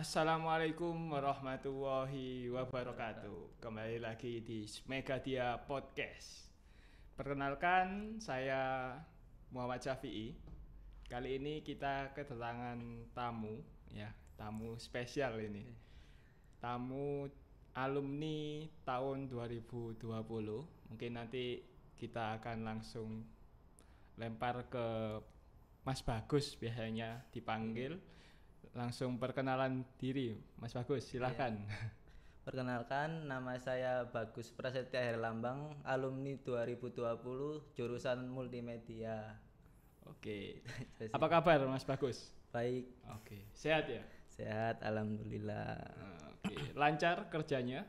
Assalamualaikum warahmatullahi wabarakatuh. Kembali lagi di Megadia Podcast. Perkenalkan, saya Muhammad Syafi'i. Kali ini kita kedatangan tamu, ya, tamu spesial ini. Tamu alumni tahun 2020. Mungkin nanti kita akan langsung lempar ke Mas Bagus, biasanya dipanggil. Langsung perkenalan diri, Mas Bagus, silahkan. Perkenalkan, nama saya Bagus Prasetya Herlambang, alumni 2020, jurusan multimedia. Oke, apa kabar Mas Bagus? Baik, Oke, sehat ya? sehat, alhamdulillah. Oke, lancar kerjanya?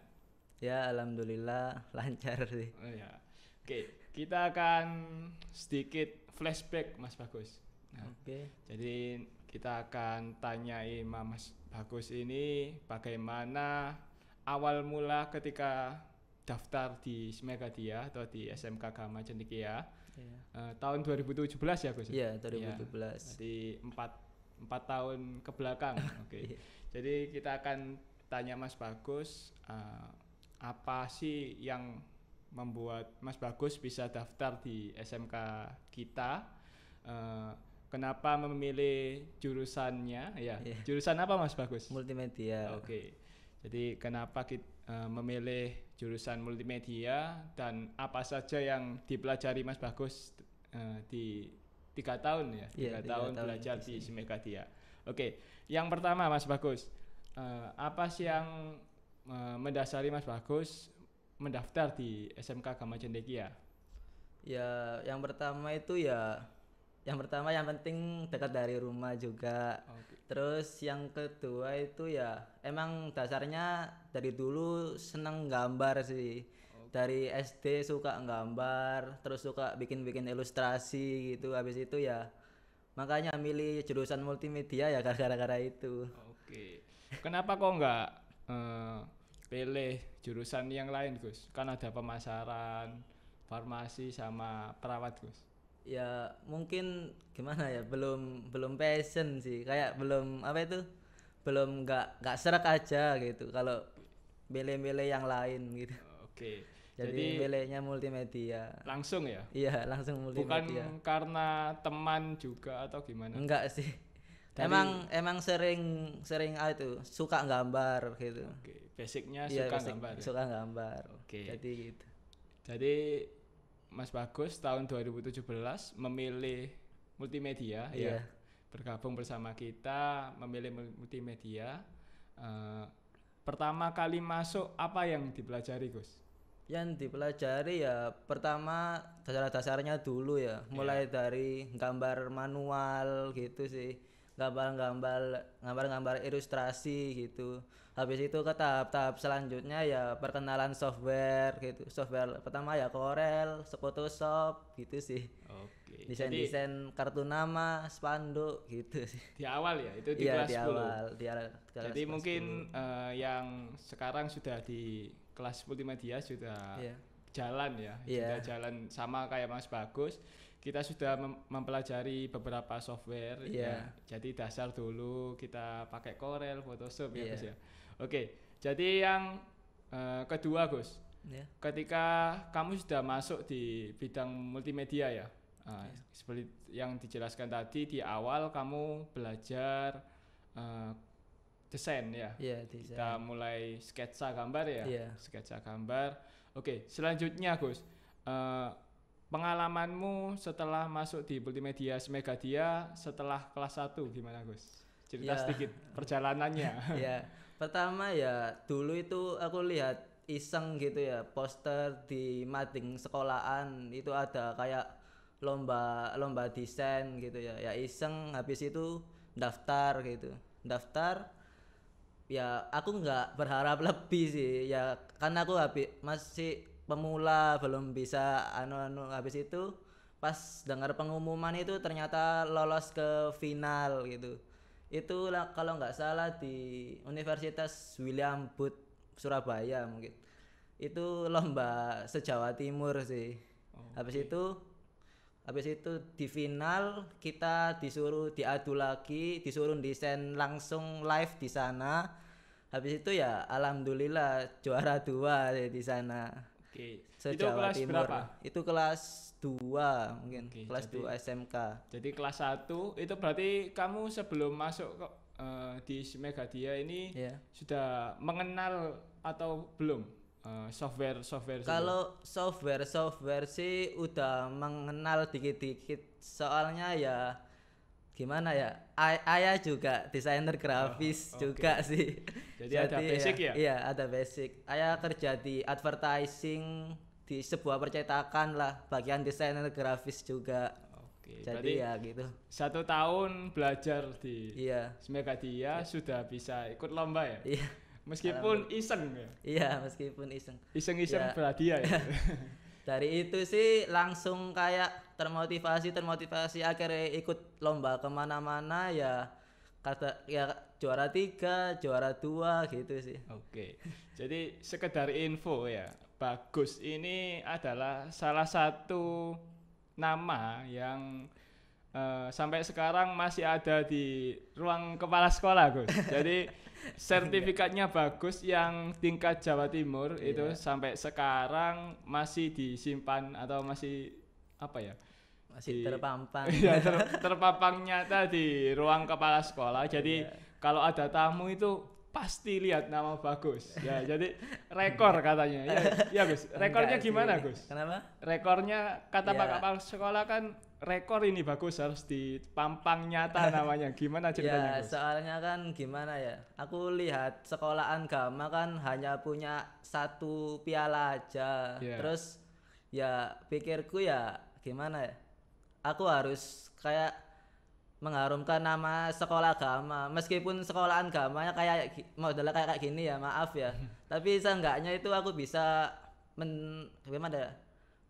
Ya, alhamdulillah lancar sih. Oh ya. Oke, kita akan sedikit flashback Mas Bagus. Nah, Oke, jadi kita akan tanyai Mas Bagus ini bagaimana awal mula ketika daftar di Megadia atau di SMK Gama Cendekia ya. tahun 2017 ya Gus? Iya, Iya, 2017. jadi empat tahun ke belakang. Oke. Iya. Jadi kita akan tanya Mas Bagus, apa sih yang membuat Mas Bagus bisa daftar di SMK kita? Kenapa memilih jurusannya? Ya, Iya. jurusan apa Mas Bagus? Multimedia. Oke. Jadi kenapa kita memilih jurusan multimedia dan apa saja yang dipelajari Mas Bagus di 3 tahun ya? Iya, 3 tahun 3 tahun belajar di di sini. Megadia. Oke, yang pertama Mas Bagus, apa sih yang mendasari Mas Bagus mendaftar di SMK Gama Cendekia? Ya, yang pertama yang penting dekat dari rumah juga. Oke. Terus yang kedua itu ya emang dasarnya dari dulu seneng gambar sih. Dari SD suka gambar, terus suka bikin-bikin ilustrasi gitu. Habis itu ya makanya milih jurusan multimedia ya gara-gara itu. Oke. Kenapa kok nggak eh, pilih jurusan yang lain, Gus? Kan ada pemasaran, farmasi sama perawat, Gus. Ya mungkin gimana ya belum passion sih kayak belum apa itu belum nggak serak aja gitu kalau milih-milih yang lain gitu. Oke. Jadi Jadi milihnya multimedia. langsung ya? Iya, langsung multimedia. Bukan karena teman juga atau gimana? Enggak sih. Dari Emang sering sering itu suka gambar gitu. Oke, basicnya Iya, suka gambar ya. suka gambar. Oke. Jadi gitu. Jadi Mas Bagus tahun 2017 memilih multimedia ya. Iya. Bergabung bersama kita memilih multimedia. Eh, Pertama kali masuk apa yang dipelajari, Gus? Yang dipelajari ya pertama dasar-dasarnya dulu ya, mulai dari gambar manual gitu sih, gambar-gambar ilustrasi gitu. Habis itu ke tahap-tahap selanjutnya ya perkenalan software gitu. Software pertama ya Corel, Photoshop gitu sih. Oke. Jadi Desain-desain kartu nama, spanduk gitu sih. di awal ya, itu di Iya kelas di 10. awal, kelas Jadi 10. mungkin yang sekarang sudah di kelas multimedia sudah Iya. jalan ya, Iya. sudah jalan sama kayak Mas Bagus. Kita sudah mempelajari beberapa software ya. Iya. Jadi dasar dulu kita pakai Corel, Photoshop ya Iya. Gus ya. Oke, jadi yang kedua Gus, Ya. ketika kamu sudah masuk di bidang multimedia ya, seperti yang dijelaskan tadi di awal kamu belajar eh, desain ya. Iya, desain. Kita mulai sketsa gambar ya. Iya. Sketsa gambar. Oke, selanjutnya Gus, pengalamanmu setelah masuk di multimedia Megadia setelah kelas 1 gimana Gus? Cerita Ya. sedikit perjalanannya. Ya, pertama ya dulu itu aku lihat iseng gitu ya poster di mading sekolahan itu ada kayak lomba desain gitu ya. Ya iseng habis itu daftar ya aku nggak berharap lebih sih ya karena aku masih pemula belum bisa habis itu pas dengar pengumuman itu ternyata lolos ke final gitu itu kalau nggak salah di Universitas William Booth Surabaya mungkin itu lomba se-Jawa Timur sih. Habis Oke. itu Habis itu di final kita disuruh diadu lagi, disuruh desain langsung live di sana. Habis itu ya alhamdulillah juara 2 di sana. Oke. Itu Se-Jawa kelas Timur. berapa? Itu kelas 2 mungkin, Oke, kelas jadi 2 SMK. Jadi kelas 1 itu berarti kamu sebelum masuk di Megadia ini Iya. sudah mengenal atau belum software itu? Kalau software sih udah mengenal dikit-dikit soalnya ya gimana ya, ayah juga desainer grafis oke. juga sih. Jadi ada basic ya? Iya, ada basic. Ayah kerja di advertising di sebuah percetakan lah, bagian desainer grafis juga. Oke, Jadi berarti ya gitu. 1 tahun belajar di Iya, Megadia sudah bisa ikut lomba ya? iya, Meskipun iseng ya? iya meskipun iseng. Iseng-iseng Ya. berhadiah ya? Dari itu sih langsung kayak termotivasi akhirnya ikut lomba kemana-mana ya, kata ya juara 3 juara 2 gitu sih. Oke, jadi sekedar info ya, Bagus ini adalah salah satu nama yang sampai sekarang masih ada di ruang kepala sekolah, Gus. Jadi sertifikatnya Bagus yang tingkat Jawa Timur itu sampai sekarang masih disimpan atau masih apa ya? Masih terpampang. Iya, terpampang nyata di ruang kepala sekolah. Jadi kalau ada tamu itu pasti lihat nama Bagus. Ya, jadi rekor katanya. Ya Gus. Rekornya Enggak gimana, sih. Gus? Kenapa? Rekornya kata Ya. Pak Kepala Sekolah kan rekor ini Bagus harus dipampang nyata namanya. Gimana ceritanya, Ya, Gus? soalnya kan gimana ya? Aku lihat sekolahan Gama kan hanya punya 1 piala aja. Iya. Terus ya pikirku ya gimana ya? Aku harus kayak mengharumkan nama sekolah Gama. Meskipun sekolahan Gamanya kayak modelnya kayak gini ya, maaf ya. Tapi seenggaknya itu aku bisa gimana ya?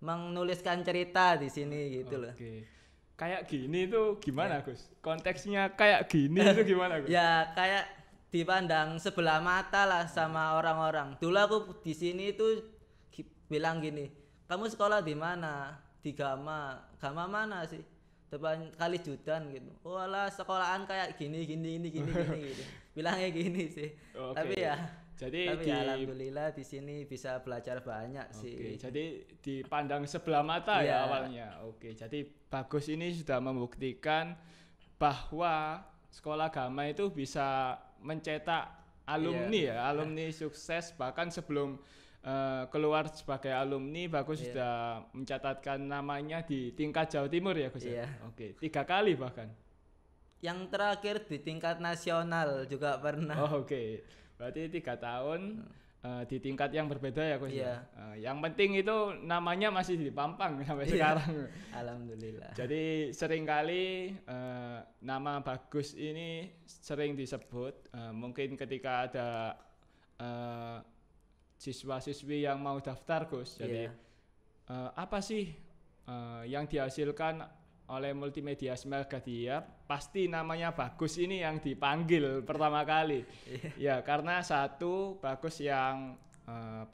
Menuliskan cerita di sini gitu loh. Oke. Kayak gini tuh gimana, Gus? Konteksnya kayak gini itu gimana, Gus? Ya kayak dipandang sebelah mata lah sama orang-orang. Dulu aku di sini itu bilang gini, kamu sekolah di mana? Di Gama. Gama mana sih? Depan Kali Judan gitu. Walah sekolahan kayak gini gitu. Bilangnya gini sih. Oke. Tapi ya Jadi tapi ya alhamdulillah di sini bisa belajar banyak Oke, sih. jadi dipandang sebelah mata Iya. ya awalnya. Oke, jadi Bagus ini sudah membuktikan bahwa sekolah Gama itu bisa mencetak alumni ya, alumni sukses bahkan sebelum keluar sebagai alumni Bagus sudah mencatatkan namanya di tingkat Jawa Timur ya, Gus ya. Iya. Oke, 3 kali bahkan. Yang terakhir di tingkat nasional juga pernah. Oh, oke. Berarti 3 tahun di tingkat yang berbeda ya, Gus Iya. ya. Yang penting itu namanya masih dipampang sampai sekarang. Alhamdulillah. Jadi seringkali nama Bagus ini sering disebut mungkin ketika ada siswa-siswi yang mau daftar, Gus. Jadi apa sih yang dihasilkan oleh multimedia Megadia? Pasti namanya Bagus ini yang dipanggil pertama kali. Ya, karena satu Bagus yang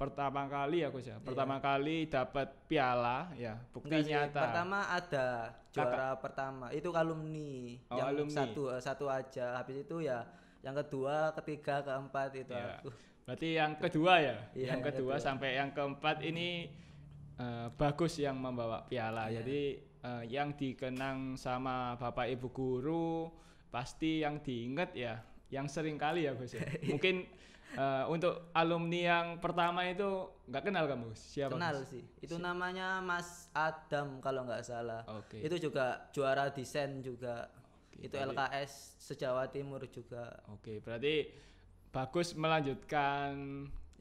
pertama kali ya, Gus ya. Pertama kali dapat piala ya, bukti Enggak sih, nyata. pertama ada juara pertama itu alumni Oh, yang alumni. satu aja. Habis itu ya yang kedua, ketiga, keempat itu Ya. aku. Berarti yang kedua ya. Iya, Yang kedua sampai yang keempat ini Bagus yang membawa piala. Jadi yang dikenang sama Bapak Ibu guru pasti yang diingat ya yang sering kali ya, Gus ya. Mungkin untuk alumni yang pertama itu nggak kenal kamu, Gus? Siapa? Kenal Gus? sih. Itu namanya Mas Adam kalau nggak salah. Oke. Itu juga juara desain juga. Oke, Itu LKS se-Jawa Timur juga. Oke, berarti Bagus melanjutkan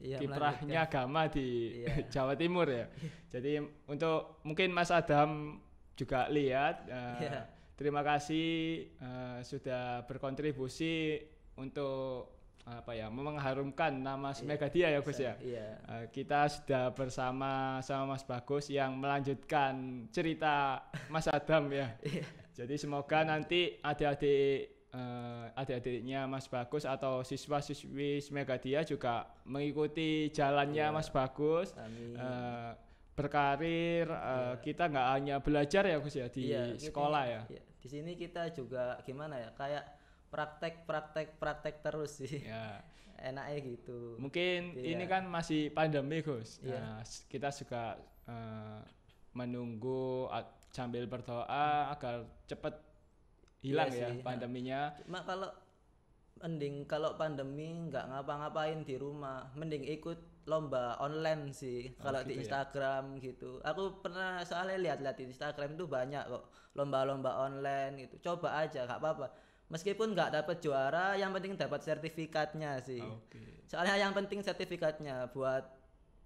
Iya, kiprahnya Gama di Iya. Jawa Timur ya. Jadi untuk mungkin Mas Adam juga lihat, Iya. terima kasih sudah berkontribusi untuk apa ya, mengharumkan nama Megadia ya, Gus ya. Iya. Kita sudah bersama sama Mas Bagus yang melanjutkan cerita Mas Adam ya. Jadi semoga nanti adik-adiknya Mas Bagus atau siswa-siswi Megadia juga mengikuti jalannya Mas Bagus. Amin. berkarir, kita nggak hanya belajar ya Gus ya di Iya, sekolah ya. iya. Di sini kita juga gimana ya? Kayak praktek terus sih. Ya, Enaknya gitu. mungkin Iya. ini kan masih pandemi Gus. Iya. Nah, kita juga menunggu sambil berdoa agar cepat hilang Iya ya sih, pandeminya. Cuma kalau pandemi nggak ngapa-ngapain di rumah, mending ikut lomba online sih. Kalau gitu di ya. Instagram gitu. Aku pernah soalnya lihat-lihat di Instagram tuh banyak kok lomba-lomba online gitu. Coba aja, nggak apa-apa. Meskipun nggak dapat juara, yang penting dapat sertifikatnya sih. Oke. Soalnya yang penting sertifikatnya buat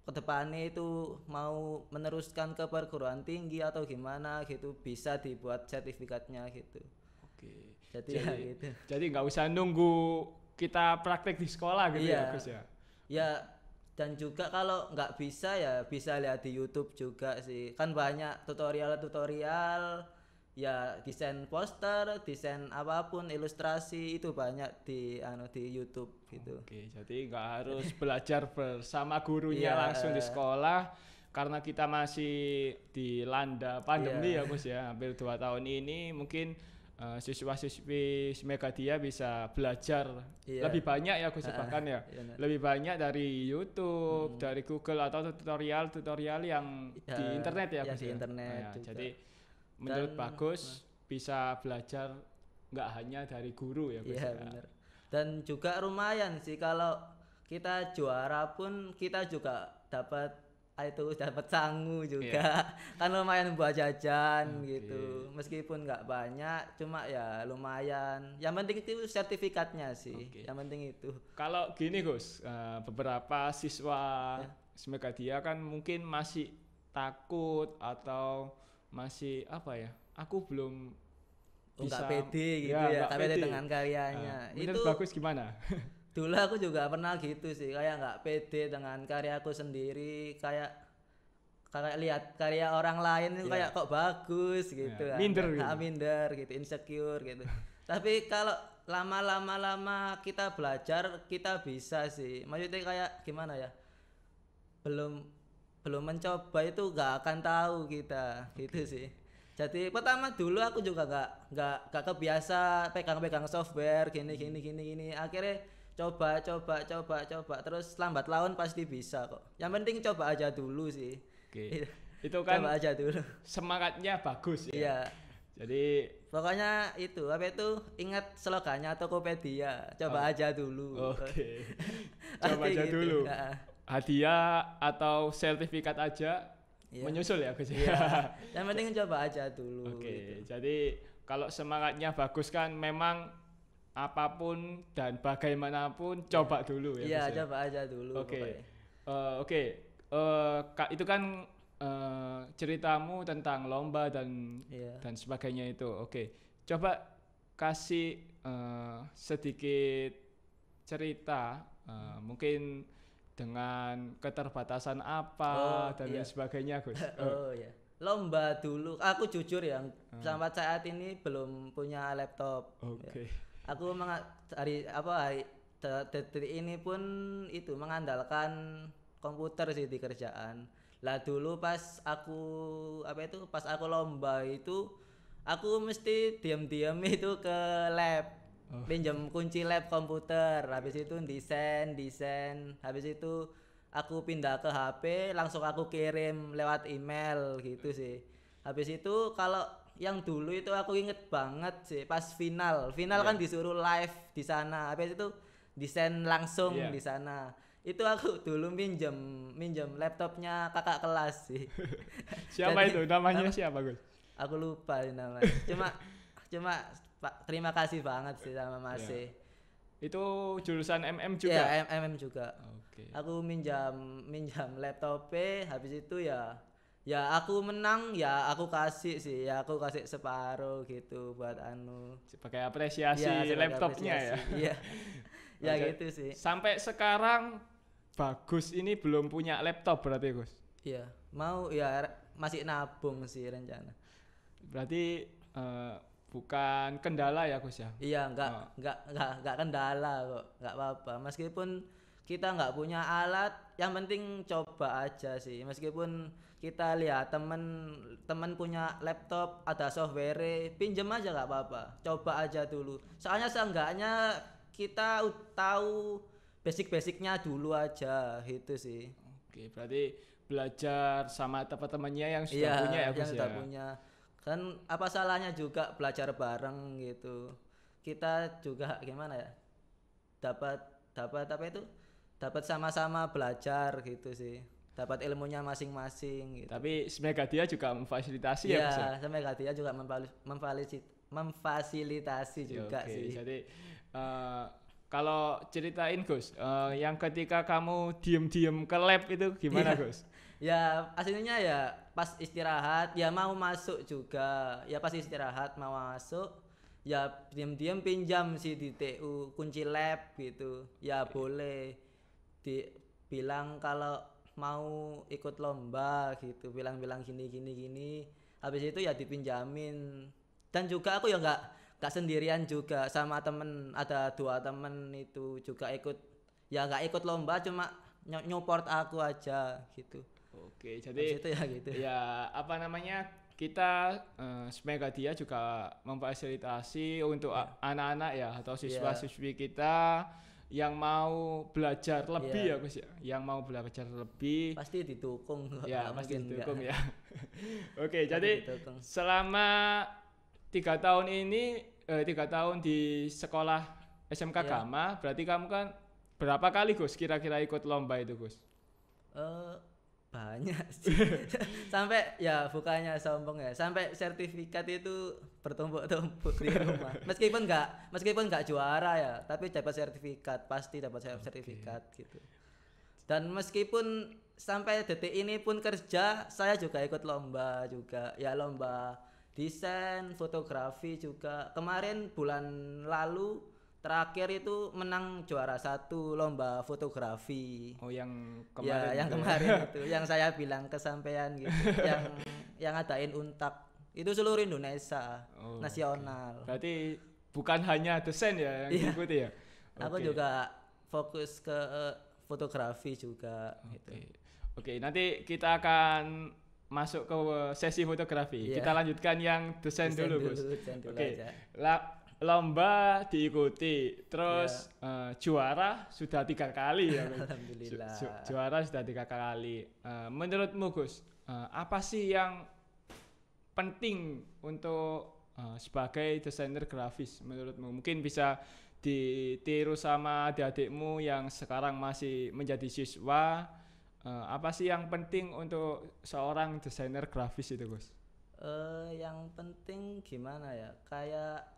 kedepannya itu mau meneruskan ke perguruan tinggi atau gimana gitu bisa dibuat sertifikatnya gitu. Oke. Jadi ya gitu. Jadi nggak usah nunggu kita praktek di sekolah gitu Iya. ya Gus ya. Ya dan juga kalau nggak bisa ya bisa lihat di YouTube juga sih. Kan banyak tutorial ya desain poster, desain apapun, ilustrasi itu banyak di YouTube gitu. Oke, jadi nggak harus belajar bersama gurunya Iya. langsung di sekolah karena kita masih dilanda pandemi Iya. ya Gus ya. Hampir 2 tahun ini mungkin siswa-siswi Megadia bisa belajar Iya. lebih banyak ya Gus ya, bahkan ya. Iya, benar. Lebih banyak dari YouTube, dari Google atau tutorial yang Ya, di internet ya yang Gus di ya. internet Nah, juga. jadi menurut Dan- Bagus bisa belajar nggak hanya dari guru ya Gus Iya ya. benar. Dan juga lumayan sih kalau kita juara pun kita juga dapat sangu juga. Kan lumayan buat jajan Oke. gitu. Meskipun nggak banyak cuma ya lumayan. Yang penting itu sertifikatnya sih. Oke. Yang penting itu. Kalau gini Gus, beberapa siswa Megadia kan mungkin masih takut atau masih apa ya? Aku belum Nggak bisa pede gitu ya, ya, nggak nggak pede pede. dengan karyanya. Menurut Itu Bagus gimana? dulu aku juga pernah gitu sih, kayak nggak pede dengan karyaku sendiri, kayak lihat karya orang lain itu Iya. kayak kok bagus gitu Iya, kan. minder gitu. Minder gitu, insecure gitu. Tapi kalau lama kita belajar kita bisa sih. Maksudnya kayak gimana ya? Belum mencoba itu nggak akan tahu kita gitu sih. Jadi pertama dulu aku juga nggak kebiasa pegang software gini. Akhirnya coba terus lambat laun pasti bisa kok. Yang penting coba aja dulu sih. Oke. Itu kan Coba aja dulu. semangatnya bagus ya. Iya. Jadi Pokoknya itu apa itu ingat slogannya Tokopedia. Coba aja dulu. oke. Pasti Coba aja gitu. dulu. Heeh. Hadiah atau sertifikat aja Iya. menyusul ya Gus ya. Iya. Yang penting coba aja dulu. Oke, gitu. jadi kalau semangatnya bagus kan memang apapun dan bagaimanapun coba dulu ya. Iya, Gus ya? coba aja dulu. Oke, pokoknya. oke. Kak, itu kan ceritamu tentang lomba dan Iya. sebagainya itu. Oke, coba kasih sedikit cerita, mungkin dengan keterbatasan apa Oh, dan iya. lain sebagainya, Gus. Oh ya, lomba dulu. Aku jujur ya, sampai saat ini belum punya laptop. Oke. Aku detik ini pun itu mengandalkan komputer sih di kerjaan. Lah dulu pas aku lomba itu, aku mesti diam-diam itu ke lab. Pinjam kunci lab komputer, habis itu desain, habis itu aku pindah ke HP, langsung aku kirim lewat email gitu sih. Habis itu kalau yang dulu itu aku inget banget sih pas final kan disuruh live di sana. Habis itu desain langsung di sana. Itu aku dulu minjem laptopnya kakak kelas sih. Siapa Jadi, itu? Namanya siapa, Gus? Aku lupa namanya. Cuma Pak, terima kasih banget sih sama Mas. Iya. Itu jurusan MM juga? Iya, MM juga. Oke. Aku minjam laptopnya, habis itu ya aku menang ya aku kasih sih, ya aku kasih separuh gitu buat Sebagai apresiasi Iya, sebagai laptopnya apresiasi. ya. Iya. Ya Oke. gitu sih. Sampai sekarang Bagus ini belum punya laptop berarti, Gus? Iya, mau ya masih nabung sih rencana. Berarti bukan kendala ya, Gus ya? Iya, enggak kendala kok, enggak apa-apa. Meskipun kita enggak punya alat, yang penting coba aja sih. Meskipun kita lihat temen punya laptop ada software, pinjem aja nggak apa-apa, coba aja dulu. Soalnya seenggaknya kita tahu basic-basicnya dulu aja gitu sih. Oke, berarti belajar sama teman-temannya yang sudah Iya, punya ya yang Gus sudah ya. punya. Kan apa salahnya juga belajar bareng gitu. Kita juga gimana ya? Dapat dapat apa itu? Dapat sama-sama belajar gitu sih. Dapat ilmunya masing-masing gitu. Tapi Smegadia juga memfasilitasi ya Gus ya. Iya, sampai dia juga memfasilitasi Ya, juga oke. sih. Jadi kalau ceritain Gus, yang ketika kamu diem-diem ke lab itu gimana Iya. Gus? Ya aslinya ya pas istirahat ya mau masuk juga ya pas istirahat mau masuk ya diam-diam pinjam sih di TU kunci lab gitu ya boleh dibilang kalau mau ikut lomba gitu bilang-bilang gini habis itu ya dipinjamin dan juga aku ya nggak sendirian juga sama temen ada 2 temen itu juga ikut ya nggak ikut lomba cuma nyupport aku aja gitu. Oke, Habis jadi itu ya gitu. ya apa namanya kita Smegadia juga memfasilitasi untuk anak-anak ya atau siswa-siswi kita yang mau belajar lebih ya Gus ya, yang mau belajar lebih Pasti didukung kok, ya nggak pasti mungkin didukung nggak. ya. Oke, Pasti jadi didukung. selama 3 tahun ini 3 tahun di sekolah SMK Iya. Gama, berarti kamu kan berapa kali Gus kira-kira ikut lomba itu Gus? Eh, banyak sih. Sampai ya bukannya sombong ya, sampai sertifikat itu bertumpuk-tumpuk di rumah. Meskipun nggak juara ya, tapi dapat sertifikat, pasti dapat sertifikat gitu. Dan meskipun sampai detik ini pun kerja, saya juga ikut lomba juga. Ya lomba desain, fotografi juga. Kemarin bulan lalu terakhir itu menang juara 1 lomba fotografi. Oh yang Ya, kemarin yang itu ya. kemarin itu, yang saya bilang kesampaian gitu, yang adain untak itu seluruh Indonesia, Oh, nasional. Berarti bukan hanya desain ya yang Iya. diikuti ya? Aku Oke, juga fokus ke fotografi juga gitu. oke. Oke, nanti kita akan masuk ke sesi fotografi. Iya. Kita lanjutkan yang desain dulu, Gus. Desain dulu Oke. aja. Lomba diikuti, terus juara sudah 3 kali ya. Gus? Alhamdulillah. Juara sudah 3 kali. Menurutmu Gus, apa sih yang penting untuk sebagai desainer grafis menurutmu? Mungkin bisa ditiru sama adik-adikmu yang sekarang masih menjadi siswa. Apa sih yang penting untuk seorang desainer grafis itu Gus? Yang penting gimana ya? Kayak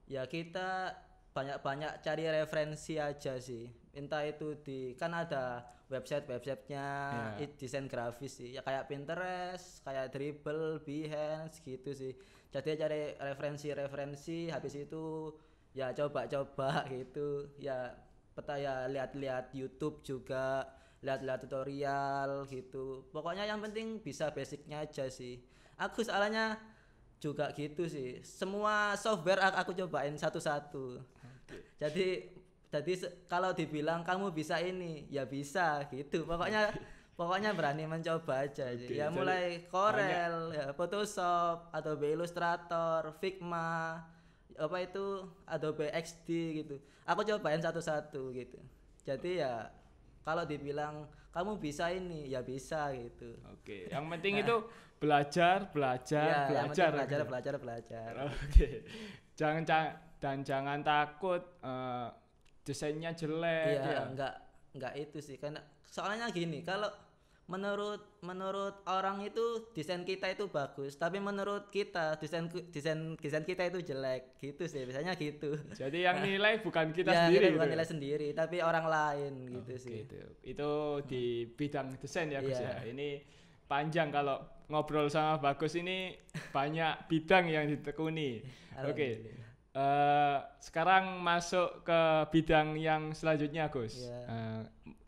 ya kita banyak-banyak cari referensi aja sih. Entah itu kan ada websitenya desain grafis sih. Ya kayak Pinterest, kayak Dribbble, Behance gitu sih. Jadi cari referensi habis itu ya coba-coba gitu. Ya ya lihat-lihat YouTube juga, lihat-lihat tutorial gitu. Pokoknya yang penting bisa basicnya aja sih. Aku soalnya juga gitu sih. Semua software aku cobain satu-satu. Jadi kalau dibilang kamu bisa ini, ya bisa gitu. Pokoknya berani mencoba aja. Ya mulai Corel, ya Photoshop, Adobe Illustrator, Figma, apa itu Adobe XD gitu. Aku cobain satu-satu gitu. Jadi ya kalau dibilang kamu bisa ini, ya bisa gitu. Oke, yang penting itu belajar. Yang penting belajar. Oke. Jangan takut desainnya jelek Iya, ya. enggak itu sih. Karena soalnya gini, kalau menurut orang itu desain kita itu bagus, tapi menurut kita desain kita itu jelek gitu sih. Biasanya gitu. Jadi yang nilai bukan kita Ya, sendiri kita bukan gitu. nilai sendiri, tapi orang lain gitu sih. Itu di bidang desain ya Gus Iya. ya. Ini panjang kalau ngobrol sama Bagus ini banyak bidang yang ditekuni. Oke. Alhamdulillah. Sekarang masuk ke bidang yang selanjutnya Gus. Iya.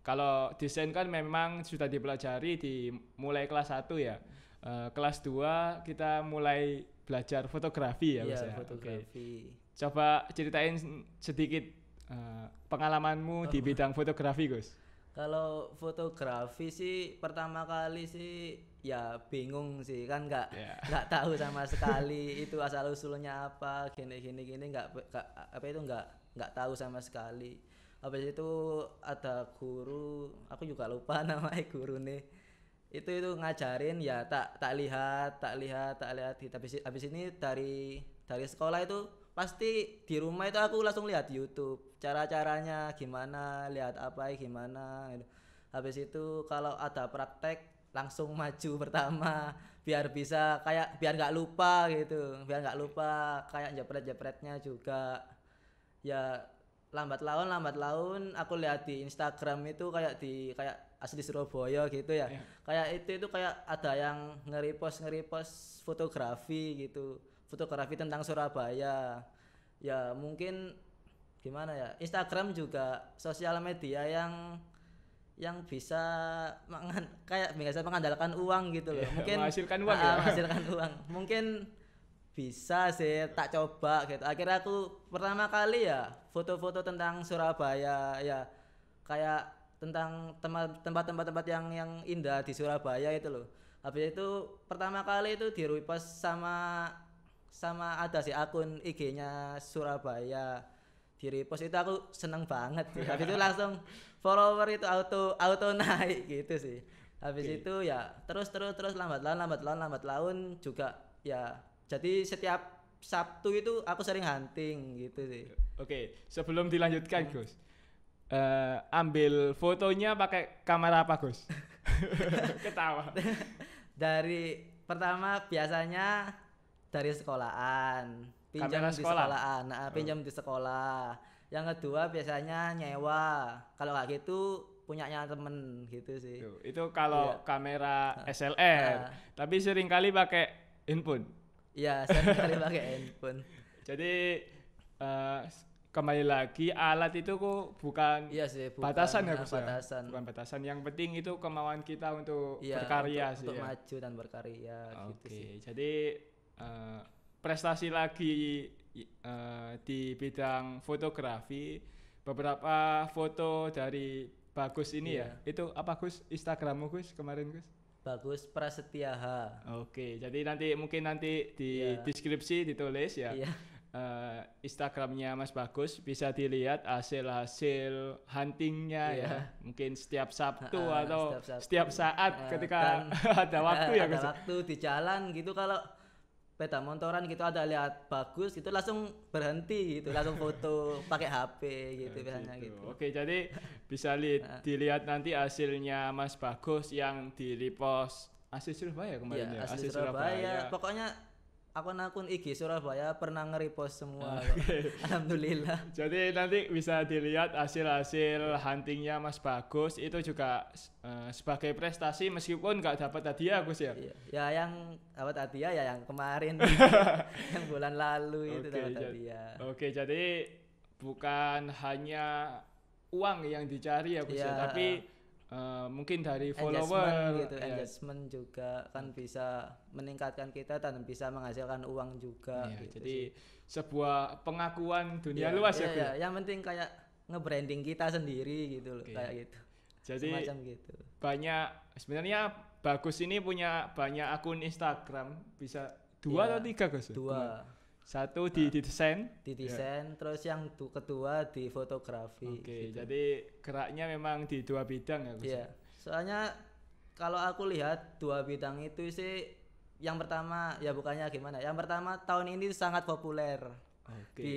Kalau desain kan memang sudah dipelajari di mulai kelas 1 ya. Kelas 2 kita mulai belajar fotografi ya Gus Iya, ya. fotografi. Coba ceritain sedikit pengalamanmu di bidang fotografi Gus. Kalau fotografi sih pertama kali sih ya bingung sih kan Ya. nggak tahu sama sekali itu asal usulnya apa gini apa itu nggak tahu sama sekali. Habis itu ada guru, aku juga lupa namanya guru nih. Itu ngajarin ya tak lihat habis ini dari sekolah itu pasti di rumah itu aku langsung lihat YouTube cara-caranya gimana, lihat apa gimana gitu. Habis itu kalau ada praktek langsung maju pertama biar bisa kayak biar nggak lupa gitu, biar nggak lupa kayak jepret-jepretnya juga. Ya lambat laun aku lihat di Instagram itu kayak asli Surabaya gitu ya. Ya. Kayak itu kayak ada yang nge-repost fotografi gitu. Fotografi tentang Surabaya. Ya mungkin gimana ya? Instagram juga sosial media yang bisa kayak biasa mengandalkan uang gitu loh. Ya, Mungkin menghasilkan uang ya. menghasilkan uang. Mungkin bisa sih tak coba gitu. Akhirnya aku pertama kali ya foto-foto tentang Surabaya ya kayak tentang tempat-tempat yang indah di Surabaya itu loh. Habis itu pertama kali itu di repost sama ada sih akun IG-nya Surabaya. Di repost itu aku seneng banget sih. Habis itu langsung follower itu auto naik gitu sih. Habis Oke. itu ya terus lambat laun juga ya jadi setiap Sabtu itu aku sering hunting gitu sih. Oke, sebelum dilanjutkan Gus, ambil fotonya pakai kamera apa Gus? Ketawa. Dari pertama biasanya dari sekolahan, pinjam Kamera di sekolah? sekolahan, pinjam di sekolah. Yang kedua biasanya nyewa. Kalau nggak gitu punyanya temen gitu sih. Tuh, itu kalau Iya. kamera SLR, tapi sering kali pakai handphone. Iya, sering kali pakai handphone. Jadi eh, kembali lagi alat itu kok bukan Iya sih, bukan batasan ya Gus ya? batasan. Bukan batasan. Yang penting itu kemauan kita untuk Iya, berkarya sih untuk ya. maju dan berkarya gitu Oke, sih. jadi prestasi lagi di bidang fotografi, beberapa foto dari Bagus ini Iya. ya. Itu apa Gus? Instagrammu Gus kemarin Gus? Bagus Prasetyaha. Oke, jadi mungkin nanti di Iya. deskripsi ditulis ya. Iya. Instagramnya Mas Bagus bisa dilihat hasil huntingnya Iya. ya. Mungkin setiap Sabtu Ha-ha, atau setiap Sabtu. setiap saat ketika Dan ada waktu ya ada Gus. waktu di jalan gitu kalau sepeda motoran gitu ada lihat Bagus itu langsung berhenti gitu langsung foto pakai HP gitu biasanya gitu. Oke, jadi bisa dilihat nanti hasilnya Mas Bagus yang di repost asli Surabaya kemarin Iya, ya. asli Surabaya. Pokoknya akun-akun IG Surabaya pernah nge-repost semua kok. Alhamdulillah. Jadi nanti bisa dilihat hasil huntingnya Mas Bagus itu juga sebagai prestasi meskipun nggak dapat hadiah Gus ya. Iya. Ya yang dapat hadiah ya yang kemarin yang bulan lalu itu Oke, dapat hadiah. Oke, jadi bukan hanya uang yang dicari ya Gus ya, Iya, tapi mungkin dari engagement follower gitu, ya. engagement juga kan bisa meningkatkan kita dan bisa menghasilkan uang juga Iya, gitu jadi sih. sebuah pengakuan dunia Iya, luas ya iya, Gus. iya. Yang penting kayak nge-branding kita sendiri gitu loh, Oke. kayak gitu. Jadi Semacam gitu. banyak sebenarnya Bagus ini punya banyak akun Instagram, bisa dua Iya, atau tiga Gus? Dua Satu di desain. di desain, terus yang kedua di fotografi. Oke, gitu. jadi geraknya memang di dua bidang ya Gus. Iya. Soalnya kalau aku lihat dua bidang itu sih yang pertama ya bukannya gimana. Yang pertama tahun ini sangat populer Oke. di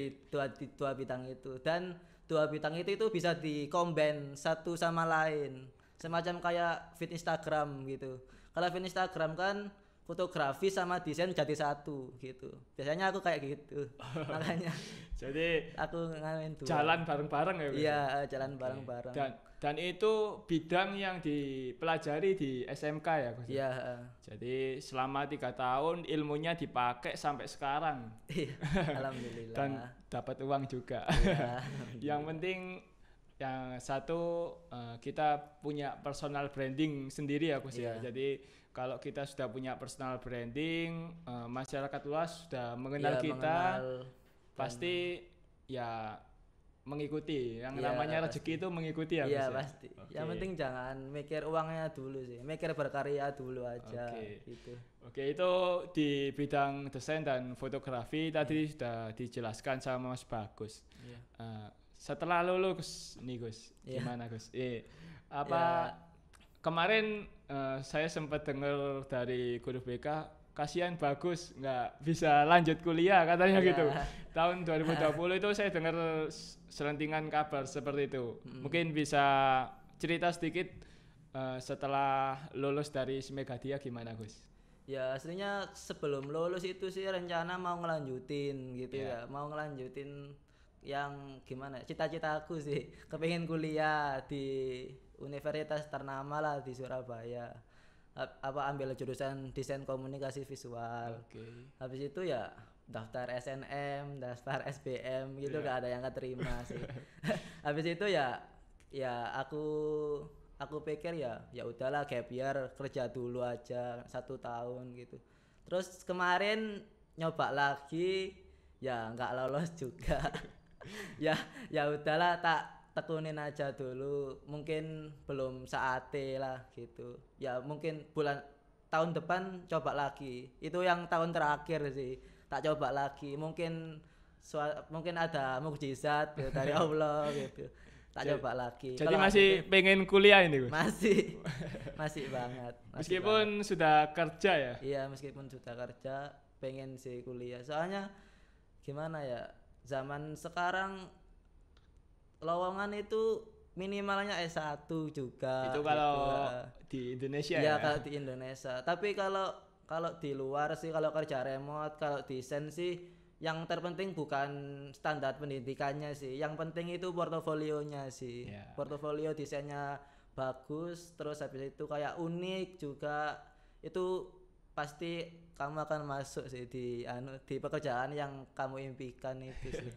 dua bidang itu dan dua bidang itu bisa di-combine satu sama lain. Semacam kayak feed Instagram gitu. Kalau feed Instagram kan fotografi sama desain jadi satu gitu. Biasanya aku kayak gitu. Makanya Jadi aku ngamen dua. jalan bareng-bareng ya Gus. Iya, jalan Oke. bareng-bareng. Dan itu bidang yang dipelajari di SMK ya Gus. Iya, Jadi selama 3 tahun ilmunya dipakai sampai sekarang iya. Alhamdulillah. dan dapat uang juga. Iya. Yang penting yang satu kita punya personal branding sendiri ya Gus ya. Iya. Jadi kalau kita sudah punya personal branding, masyarakat luas sudah mengenal Iya, kita, mengenal pasti ya mengikuti. Yang Iya, namanya pasti. rezeki itu mengikuti ya, Iya Gus ya. pasti. Oke. Yang penting jangan mikir uangnya dulu sih, mikir berkarya dulu aja Oke. gitu. Oke, itu di bidang desain dan fotografi tadi sudah dijelaskan sama Mas Bagus. Iya. Setelah lulus nih Gus, Iya. gimana Gus? Apa kemarin saya sempat dengar dari guru BK, kasihan Bagus nggak bisa lanjut kuliah katanya Iya. gitu. Tahun 2020 itu saya dengar selentingan kabar seperti itu. Mungkin bisa cerita sedikit setelah lulus dari Megadia gimana Gus? Ya aslinya sebelum lulus itu sih rencana mau ngelanjutin gitu Iya. ya, mau ngelanjutin yang gimana? Cita-cita aku sih, kepingin kuliah di universitas ternama lah di Surabaya. Apa ambil jurusan desain komunikasi visual. Oke. Habis itu ya daftar SNM, daftar SBM gitu Iya. gak ada yang keterima sih. Habis itu ya aku pikir ya udahlah gap year, kerja dulu aja 1 tahun gitu. Terus kemarin nyoba lagi ya nggak lolos juga. ya udahlah tak tekunin aja dulu, mungkin belum saatnya lah gitu. Ya mungkin tahun depan coba lagi, itu yang tahun terakhir sih, tak coba lagi, mungkin ada mukjizat gitu dari Allah gitu, tak Jadi- coba lagi. Jadi Kalau masih gitu, pengen kuliah ini Gus? masih banget masih Meskipun sudah kerja ya? banget. Iya meskipun sudah kerja pengen sih kuliah, soalnya gimana ya, zaman sekarang lowongan itu minimalnya S1 juga Itu gitu. kalau di Indonesia Iya ya? kalau di Indonesia. Tapi kalau di luar sih, kalau kerja remote, kalau desain sih yang terpenting bukan standar pendidikannya sih. Yang penting itu portofolionya sih. Iya. Portofolio desainnya bagus, terus habis itu kayak unik juga. Itu pasti kamu akan masuk sih di pekerjaan yang kamu impikan itu sih.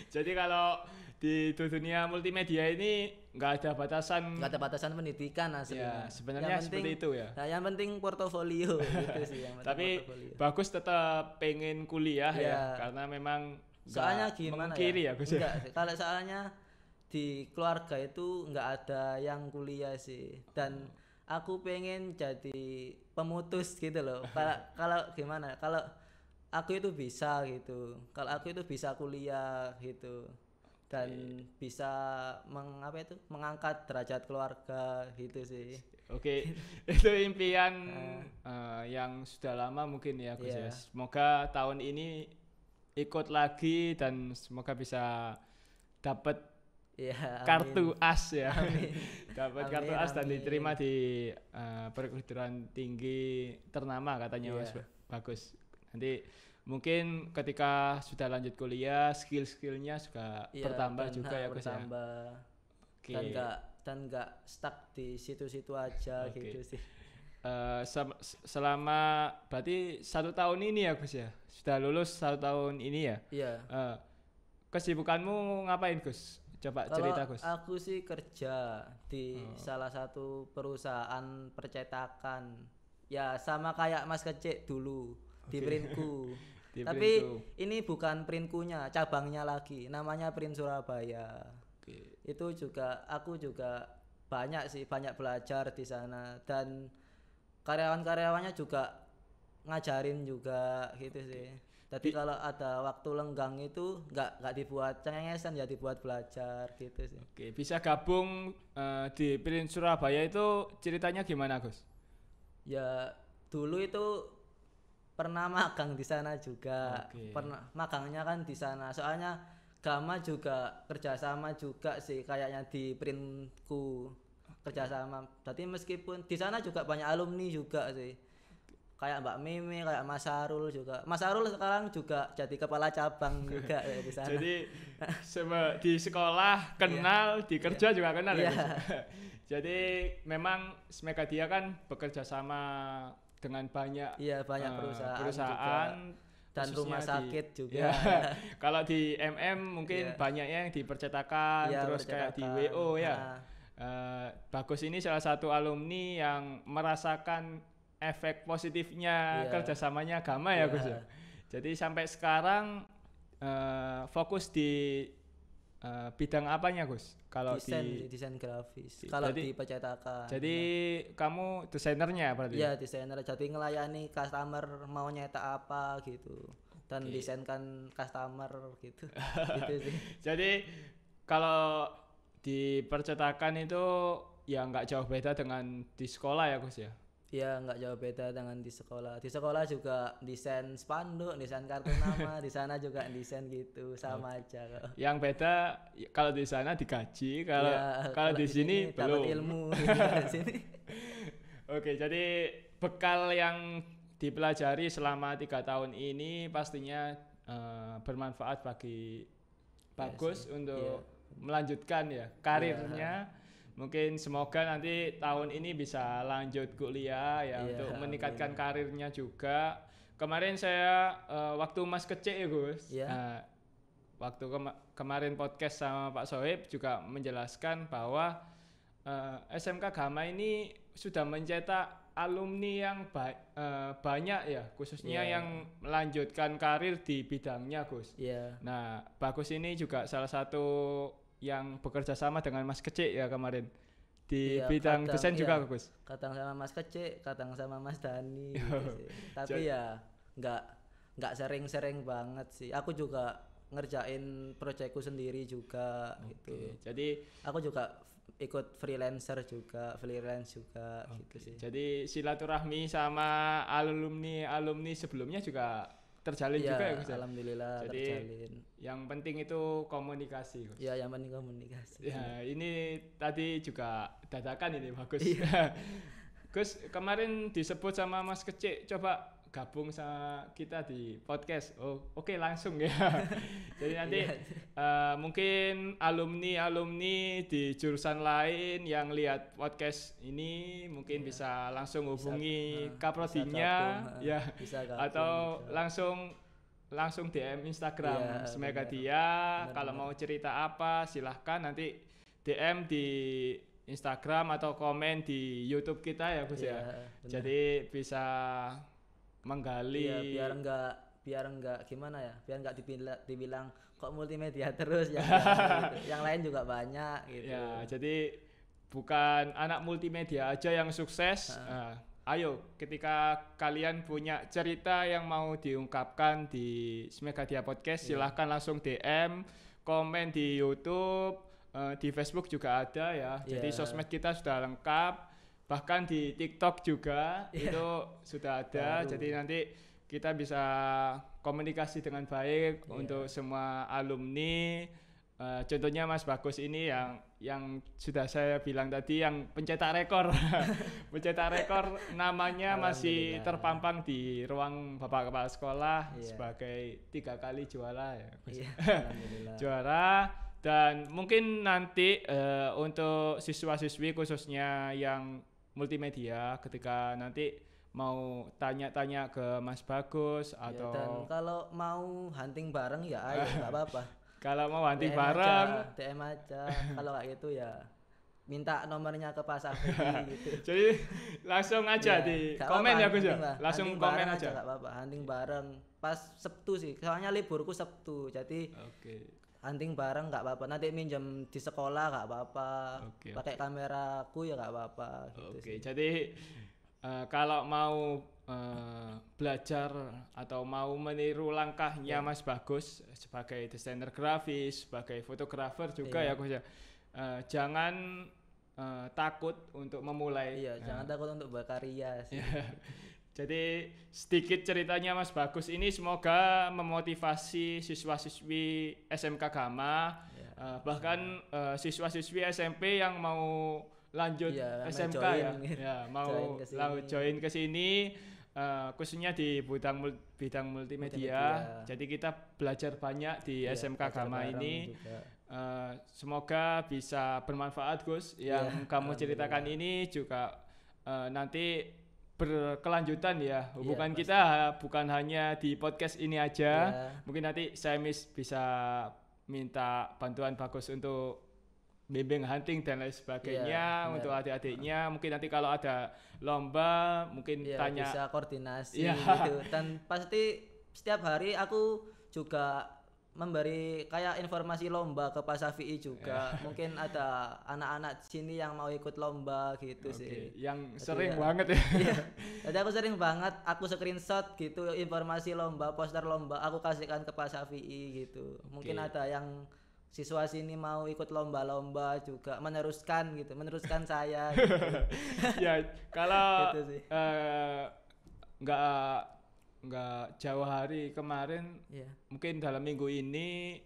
Jadi kalau di dunia multimedia ini nggak ada batasan. Nggak ada batasan pendidikan aslinya. Ya, sebenarnya Yang seperti itu ya. Nah, yang penting portofolio gitu sih yang penting Tapi portofolio. Bagus tetap pengen kuliah ya, Iya. karena memang nggak Soalnya gimana memungkiri ya, Gus ya? Enggak sih. Kalau soalnya di keluarga itu nggak ada yang kuliah sih, dan aku pengen jadi pemutus gitu loh. Kalau gimana? Kalau aku itu bisa gitu. Kalau aku itu bisa kuliah gitu. Dan bisa mengangkat derajat keluarga gitu sih. Oke, itu impian yang sudah lama mungkin ya Gus Iya. ya. Semoga tahun ini ikut lagi dan semoga bisa dapat Iya, amin. kartu as ya. Amin. Dapat Amin, kartu as dan amin. diterima di perguruan tinggi ternama katanya Mas Iya. Bagus. Nanti mungkin ketika sudah lanjut kuliah skill-skillnya juga Iya, bertambah dan, juga ya Gus ya. bertambah. Oke. Dan nggak stuck di situ-situ aja Oke. gitu sih. Selama berarti 1 tahun ini ya Gus ya, sudah lulus 1 tahun ini ya. Iya. Kesibukanmu ngapain Gus? Coba Kalau cerita Gus. aku sih kerja di salah satu perusahaan percetakan. Ya sama kayak Mas Kecik dulu di Oke. Printku. Di Tapi Printku. ini bukan Printkunya, cabangnya lagi. Namanya Print Surabaya. Oke. Itu juga aku juga banyak belajar di sana, dan karyawan-karyawannya juga ngajarin juga gitu sih. Jadi kalau ada waktu lenggang itu nggak dibuat cengengesan, ya dibuat belajar gitu sih. Oke, bisa gabung di Print Surabaya itu ceritanya gimana Gus? Ya dulu itu pernah magang di sana juga. Oke. Pernah magangnya kan di sana. Soalnya Gama juga kerjasama juga sih kayaknya di Printku, kerjasama. Jadi meskipun di sana juga banyak alumni juga sih. Kayak Mbak Mimi, kayak Mas Sarul juga. Mas Sarul sekarang juga jadi kepala cabang juga ya di sana. Jadi di sekolah kenal, di kerja juga kenal ya Iya. Gus? Jadi memang Megadia kan bekerja sama dengan banyak Iya, banyak perusahaan juga. Dan khususnya rumah sakit juga. Ya, kalau di mungkin Iya. banyaknya yang di percetakan, Iya, terus kayak di percetakan. WO ya. Nah, Bagus ini salah satu alumni yang merasakan efek positifnya Iya. kerjasamanya Gama ya Iya. Gus ya. Jadi sampai sekarang fokus di bidang apanya Gus? Kalau desain grafis. di- Kalau jadi- di percetakan. jadi kamu desainernya berarti? Iya, desainer. Jadi ngelayani customer mau nyetak apa gitu. Dan Oke. desainkan customer gitu. Gitu sih. Jadi kalau di percetakan itu ya nggak jauh beda dengan di sekolah ya Gus ya? Ya nggak jauh beda dengan di sekolah. Di sekolah juga desain spanduk, desain kartu nama, di sana juga desain gitu, sama aja kok. Yang beda kalau di sana digaji, kalau Ya, kalau di sini dapat belum. ilmu di sini. Oke, jadi bekal yang dipelajari selama 3 tahun ini pastinya bermanfaat bagi Bagus sih. untuk melanjutkan ya karirnya. Mungkin semoga nanti tahun ini bisa lanjut kuliah ya Iya, untuk amin. meningkatkan karirnya juga. Kemarin saya waktu Mas kecil ya Gus, Iya. waktu kemarin podcast sama Pak Sohib juga menjelaskan bahwa SMK Gama ini sudah mencetak alumni yang banyak ya, khususnya Iya. yang melanjutkan karir di bidangnya Gus. Iya. Nah, Bagus ini juga salah satu yang bekerja sama dengan Mas Kecik ya kemarin di Iya, bidang kadang, desain iya. juga Gus. Kadang sama Mas Kecik, kadang sama Mas Dani gitu sih. Tapi ya nggak sering-sering banget sih. Aku juga ngerjain proyekku sendiri juga gitu. Oke, jadi Aku juga ikut freelance juga gitu sih. jadi silaturahmi sama alumni sebelumnya juga terjalin Iya, juga ya Gus ya. alhamdulillah Jadi terjalin. yang penting itu komunikasi Gus. Ya, yang penting komunikasi. Ya, ini tadi juga dadakan ini Bagus. Iya. Gus, kemarin disebut sama Mas Kecik, coba gabung sama kita di podcast. Oh, oke langsung ya. Jadi nanti mungkin alumni di jurusan lain yang lihat podcast ini mungkin bisa langsung hubungi kaprodinya ya, Bisa gabung, atau bisa. langsung DM Instagram Iya, Smekadia. benar, Kalau benar. mau cerita apa silahkan nanti DM di Instagram atau komen di YouTube kita ya Gus Iya, ya. benar. Jadi bisa menggali. Iya, biar enggak gimana ya? Biar enggak dibilang kok multimedia terus yang yang lain juga banyak gitu. Ya, jadi bukan anak multimedia aja yang sukses. Ayo, ketika kalian punya cerita yang mau diungkapkan di Smekadia Podcast, silahkan langsung DM, komen di YouTube, di Facebook juga ada ya. Jadi sosmed kita sudah lengkap. Bahkan di TikTok juga itu sudah ada. Jadi nanti kita bisa komunikasi dengan baik untuk semua alumni. Contohnya Mas Bagus ini yang sudah saya bilang tadi yang pencetak rekor. Pencetak rekor namanya masih terpampang di ruang Bapak Kepala Sekolah sebagai 3 kali juara ya. Iya, alhamdulillah. Juara. Dan mungkin nanti untuk siswa-siswi khususnya yang multimedia ketika nanti mau tanya-tanya ke Mas Bagus atau Dan kalau mau hunting bareng ya ayo nggak apa-apa. kalau mau hunting DM bareng aja, DM aja. Kalau kayak gitu ya minta nomornya ke Pak Safri gitu. jadi langsung aja Ya, di nggak komen apa-apa, ya Gus ya, hunting lah. langsung Hunting komen bareng aja. nggak apa-apa, hunting bareng pas Sabtu sih, soalnya liburku Sabtu, jadi Oke. hunting bareng nggak apa-apa, nanti minjem di sekolah nggak apa-apa, Oke, pakai kameraku ya nggak apa-apa gitu Oke, sih. jadi kalau mau belajar atau mau meniru langkahnya Mas Bagus sebagai desainer grafis, sebagai fotografer juga ya Gus ya, jangan takut untuk memulai. Iya, jangan takut untuk berkarya sih. Jadi sedikit ceritanya Mas Bagus ini semoga memotivasi siswa-siswi SMK Gama, bahkan siswa-siswi SMP yang mau lanjut SMK mau join ke sini, khususnya di bidang multimedia. Jadi kita belajar banyak di SMK Gama ini. Semoga bisa bermanfaat Gus. Yang kamu ceritakan ini juga nanti berkelanjutan ya hubungan kita, bukan hanya di podcast ini aja. Mungkin nanti saya bisa minta bantuan Bagus untuk bimbing hunting dan lain sebagainya untuk adik-adiknya. Mungkin nanti kalau ada lomba mungkin tanya, bisa koordinasi gitu. Dan pasti setiap hari aku juga memberi kayak informasi lomba ke Pak Syafi'i juga. Mungkin ada anak-anak sini yang mau ikut lomba gitu sih. Yang Jadi sering ya, banget ya. iya. Jadi aku sering banget aku screenshot gitu informasi lomba, poster lomba, aku kasihkan ke Pak Syafi'i gitu. Mungkin ada yang siswa sini mau ikut lomba-lomba juga meneruskan saya gitu. Ya, kalau Gitu sih. nggak jauh hari kemarin, Iya. mungkin dalam minggu ini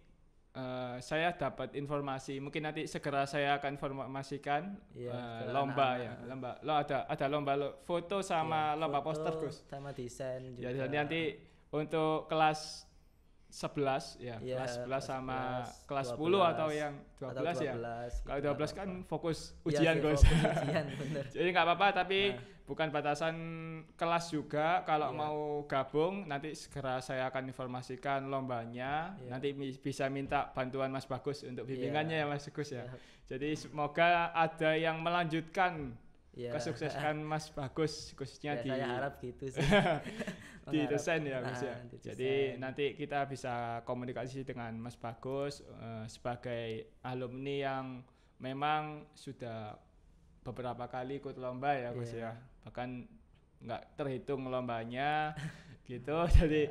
saya dapat informasi, mungkin nanti segera saya akan informasikan Iya, ke lomba anak-anak. ya, lomba lo ada lomba foto sama Iya, lomba foto poster Gus. sama desain juga. Ya, jadi nanti untuk kelas 11 ya, Iya, kelas 11 sama 11, kelas 10 atau 12, yang 12 ya. 12 Kalau gitu, 12 nggak kan apa-apa. fokus Iya ujian sih, Gus. fokus ujian bener. Jadi nggak apa-apa, tapi Nah. bukan batasan kelas juga. Kalau Iya. mau gabung nanti segera saya akan informasikan lombanya. Iya. Nanti bisa minta bantuan Mas Bagus untuk bimbingannya ya Mas Bagus ya. Iya. Jadi semoga ada yang melanjutkan Iya. kesuksesan Mas Bagus khususnya Ya, di saya harap gitu sih. di Mengharap. desain ya Mas ya. Di Jadi desain. nanti kita bisa komunikasi dengan Mas Bagus sebagai alumni yang memang sudah beberapa kali ikut lomba ya Gus Iya. ya. Bahkan nggak terhitung lombanya gitu. Jadi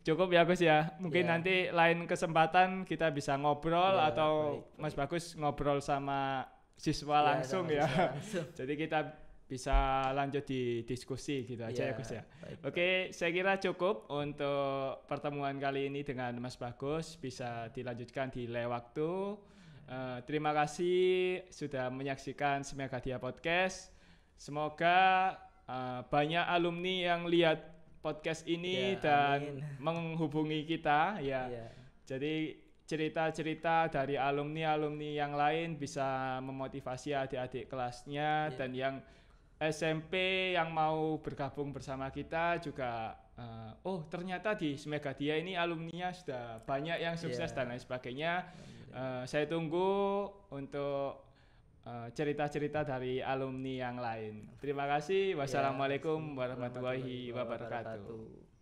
cukup ya Gus ya. Mungkin Iya. nanti lain kesempatan kita bisa ngobrol Iya, atau baik, Mas baik. Bagus ngobrol sama siswa Iya, langsung sama ya. siswa langsung. Jadi kita bisa lanjut di diskusi gitu aja ya Iya, Gus ya. baik, Oke, saya kira cukup untuk pertemuan kali ini dengan Mas Bagus. Bisa dilanjutkan di lain waktu. Terima kasih sudah menyaksikan Semegadia Podcast. Semoga banyak alumni yang lihat podcast ini Ya, dan amin. menghubungi kita ya. Iya. Jadi cerita-cerita dari alumni-alumni yang lain bisa memotivasi adik-adik kelasnya. Iya. Dan yang SMP yang mau bergabung bersama kita juga oh ternyata di Semegadia ini alumninya sudah banyak yang sukses Iya. dan lain sebagainya. Saya tunggu untuk cerita-cerita dari alumni yang lain. Terima kasih. Wassalamualaikum warahmatullahi wabarakatuh.